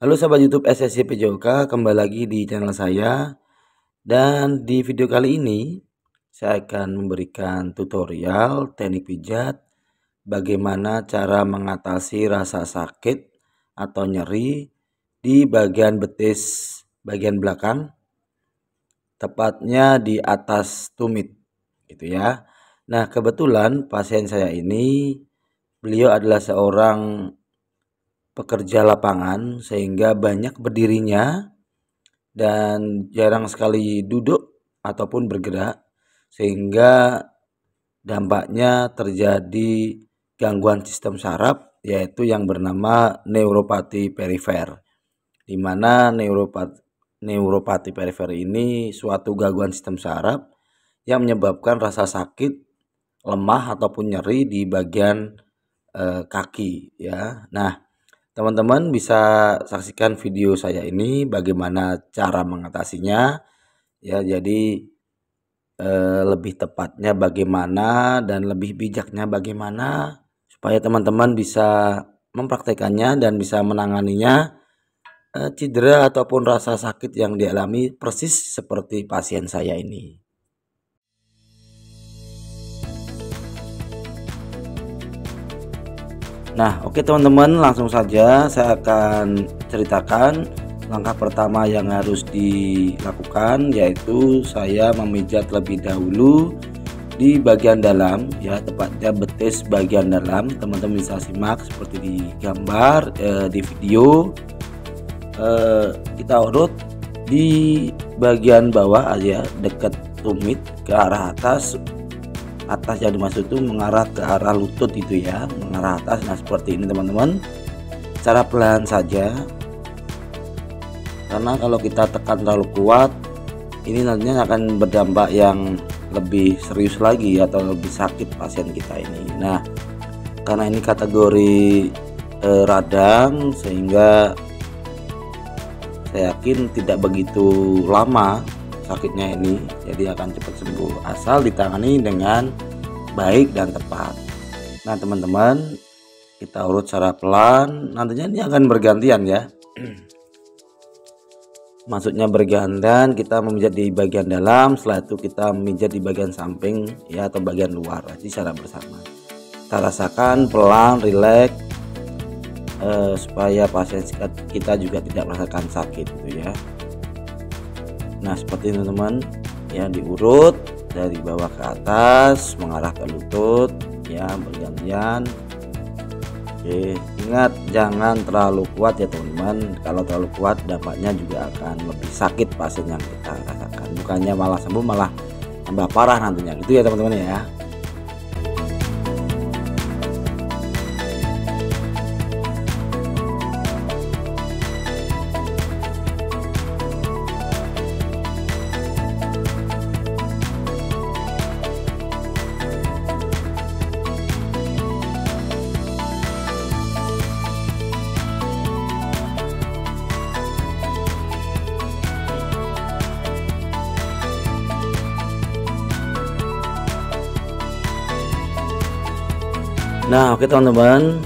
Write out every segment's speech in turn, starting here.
Halo sahabat YouTube SSC PJOK, kembali lagi di channel saya. Dan di video kali ini saya akan memberikan tutorial teknik pijat bagaimana cara mengatasi rasa sakit atau nyeri di bagian betis bagian belakang, tepatnya di atas tumit gitu ya. Nah, kebetulan pasien saya ini beliau adalah seorang pekerja lapangan sehingga banyak berdirinya dan jarang sekali duduk ataupun bergerak, sehingga dampaknya terjadi gangguan sistem saraf yaitu yang bernama neuropati perifer, di mana neuropati perifer ini suatu gangguan sistem saraf yang menyebabkan rasa sakit, lemah ataupun nyeri di bagian kaki ya. Nah, teman-teman bisa saksikan video saya ini bagaimana cara mengatasinya ya. Jadi lebih tepatnya bagaimana dan lebih bijaknya bagaimana supaya teman-teman bisa mempraktekannya dan bisa menanganinya cedera ataupun rasa sakit yang dialami persis seperti pasien saya ini. Nah, oke teman-teman, langsung saja saya akan ceritakan langkah pertama yang harus dilakukan, yaitu saya memijat lebih dahulu di bagian dalam ya, tepatnya betis bagian dalam. Teman-teman bisa simak seperti di gambar di video. Kita urut di bagian bawah aja, dekat tumit ke arah atas yang dimaksud itu mengarah ke arah lutut itu ya, mengarah atas. Nah, seperti ini teman-teman, secara pelan saja, karena kalau kita tekan terlalu kuat ini nantinya akan berdampak yang lebih serius lagi atau lebih sakit pasien kita ini. Nah, karena ini kategori radang sehingga saya yakin tidak begitu lama sakitnya ini, jadi akan cepat sembuh asal ditangani dengan baik dan tepat. Nah teman-teman, kita urut secara pelan, nantinya ini akan bergantian ya. Maksudnya bergantian, kita memijat di bagian dalam, setelah itu kita memijat di bagian samping ya, atau bagian luar, jadi secara bersama. Kita rasakan pelan, rileks, supaya pasien kita juga tidak merasakan sakit gitu ya. Nah, seperti ini teman-teman ya, diurut dari bawah ke atas mengarah ke lutut ya, bergantian. Oke, ingat jangan terlalu kuat ya teman-teman. Kalau terlalu kuat dampaknya juga akan lebih sakit pasien yang kita rasakan, bukannya malah sembuh, malah tambah parah nantinya gitu ya teman-teman ya. Nah, oke teman-teman,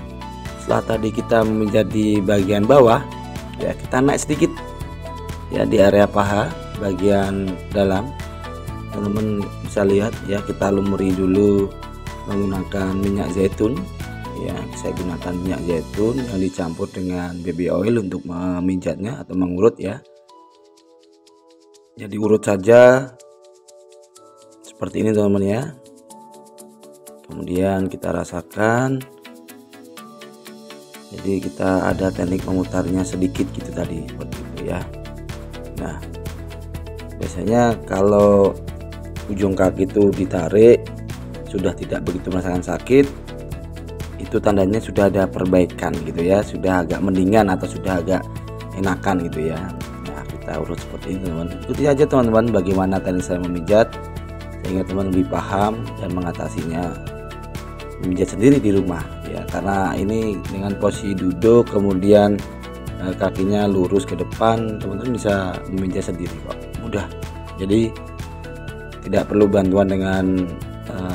setelah tadi kita memijat di bagian bawah ya, kita naik sedikit ya di area paha bagian dalam. Teman-teman bisa lihat ya, kita lumuri dulu menggunakan minyak zaitun ya. Saya gunakan minyak zaitun yang dicampur dengan baby oil untuk memijatnya atau mengurut ya. Jadi urut saja seperti ini teman-teman ya. Kemudian kita rasakan, jadi kita ada teknik memutarnya sedikit gitu tadi, seperti itu ya. Nah, biasanya kalau ujung kaki itu ditarik sudah tidak begitu merasakan sakit, itu tandanya sudah ada perbaikan gitu ya, sudah agak mendingan atau sudah agak enakan gitu ya. Nah, kita urut seperti ini teman-teman. Ikuti aja teman-teman bagaimana teknik saya memijat, sehingga teman lebih paham dan mengatasinya memijat sendiri di rumah ya. Karena ini dengan posisi duduk, kemudian kakinya lurus ke depan, teman-teman bisa memijat sendiri kok, mudah. Jadi tidak perlu bantuan dengan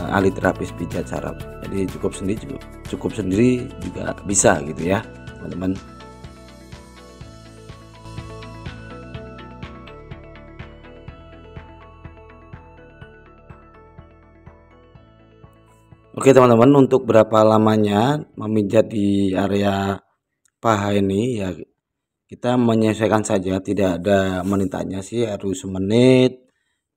ahli terapis pijat saraf, jadi cukup sendiri juga bisa gitu ya teman-teman. Oke teman-teman, untuk berapa lamanya memijat di area paha ini ya kita menyesuaikan saja, tidak ada menitannya sih, harus semenit,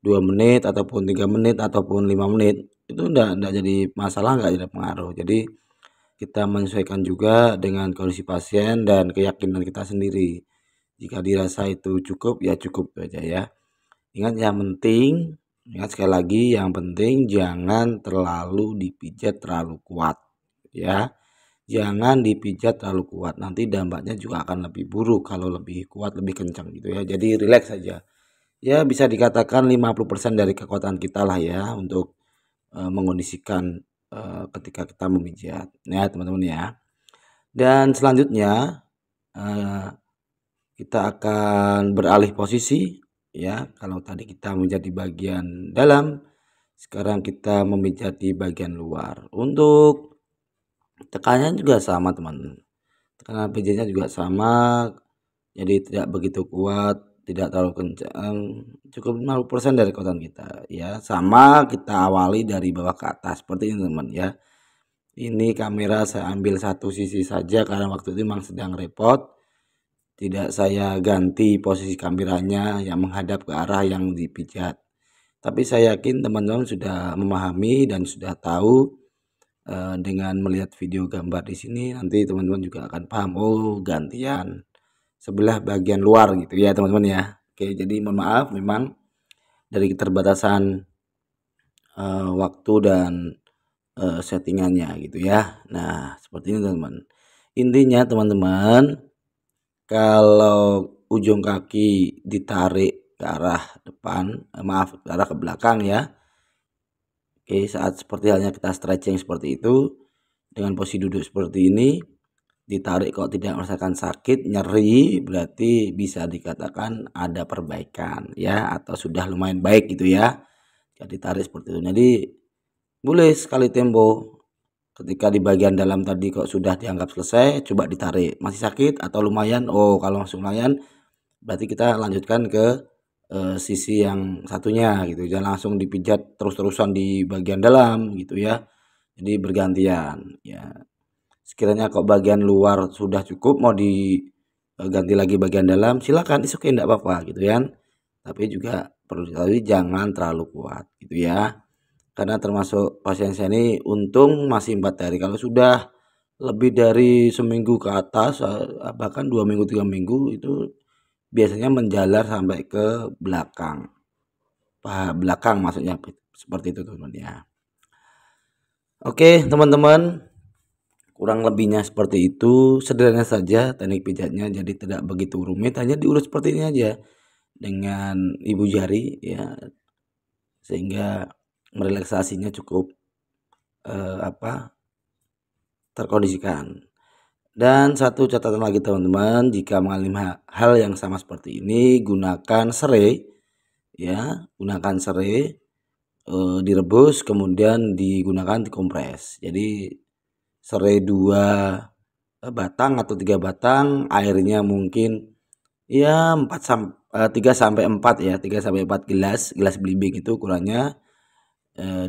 2 menit, ataupun 3 menit, ataupun 5 menit. Itu enggak jadi masalah, enggak jadi pengaruh. Jadi kita menyesuaikan juga dengan kondisi pasien dan keyakinan kita sendiri. Jika dirasa itu cukup, ya cukup aja ya. Ingat yang penting, ingat sekali lagi yang penting jangan terlalu dipijat terlalu kuat ya. Jangan dipijat terlalu kuat, nanti dampaknya juga akan lebih buruk kalau lebih kuat, lebih kencang gitu ya. Jadi rileks saja. Ya bisa dikatakan 50% dari kekuatan kita lah ya untuk mengondisikan ketika kita memijat. Ya teman-teman ya. Dan selanjutnya kita akan beralih posisi ya. Kalau tadi kita memijat di bagian dalam, sekarang kita memijat di bagian luar. Untuk tekanannya juga sama teman. Tekanan pijatnya juga sama, jadi tidak begitu kuat, tidak terlalu kencang, cukup 50% dari kekuatan kita ya. Sama kita awali dari bawah ke atas seperti ini teman ya. Ini kamera saya ambil satu sisi saja karena waktu itu memang sedang repot. Tidak saya ganti posisi kameranya yang menghadap ke arah yang dipijat. Tapi saya yakin teman-teman sudah memahami dan sudah tahu dengan melihat video gambar di sini, nanti teman-teman juga akan paham, oh gantian sebelah bagian luar gitu ya teman-teman ya. Oke, jadi mohon maaf memang dari keterbatasan waktu dan settingannya gitu ya. Nah seperti ini teman-teman. Intinya teman-teman, kalau ujung kaki ditarik ke arah depan, maaf ke arah ke belakang ya. Oke, saat seperti halnya kita stretching seperti itu, dengan posisi duduk seperti ini, ditarik kok tidak merasakan sakit, nyeri, berarti bisa dikatakan ada perbaikan ya, atau sudah lumayan baik gitu ya. Jadi tarik seperti itu. Jadi boleh sekali tempo ketika di bagian dalam tadi kok sudah dianggap selesai, coba ditarik. Masih sakit atau lumayan? Oh, kalau masih lumayan berarti kita lanjutkan ke sisi yang satunya gitu. Jangan langsung dipijat terus-terusan di bagian dalam gitu ya. Jadi bergantian ya. Sekiranya kok bagian luar sudah cukup mau diganti lagi bagian dalam, silakan, oke enggak apa-apa gitu kan. Tapi juga perlu diketahui jangan terlalu kuat gitu ya. Karena termasuk pasien saya ini untung masih 4 hari. Kalau sudah lebih dari seminggu ke atas, bahkan 2 minggu 3 minggu itu biasanya menjalar sampai ke belakang. Paha belakang maksudnya seperti itu teman-teman ya. Oke teman-teman, kurang lebihnya seperti itu, sederhana saja teknik pijatnya, jadi tidak begitu rumit, hanya diurus seperti ini aja dengan ibu jari ya, sehingga merelaksasinya cukup terkondisikan. Dan satu catatan lagi teman-teman, jika mengalami hal yang sama seperti ini, gunakan serai ya, gunakan serai, direbus kemudian digunakan dikompres. Jadi serai 2 batang atau 3 batang, airnya mungkin ya 3 sampai 4 ya, 3 sampai 4 gelas belimbing itu ukurannya.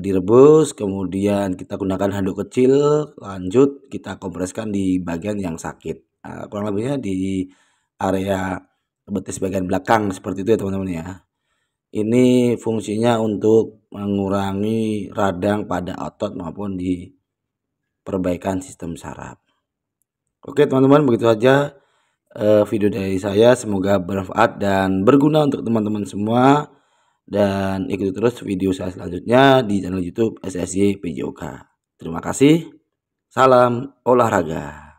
Direbus, kemudian kita gunakan handuk kecil, lanjut kita kompreskan di bagian yang sakit. Kurang lebihnya di area betis bagian belakang seperti itu ya teman-teman ya. Ini fungsinya untuk mengurangi radang pada otot maupun di perbaikan sistem saraf. Oke teman-teman, begitu saja video dari saya, semoga bermanfaat dan berguna untuk teman-teman semua. Dan ikuti terus video saya selanjutnya di channel YouTube SSY PJOK. Terima kasih. Salam olahraga.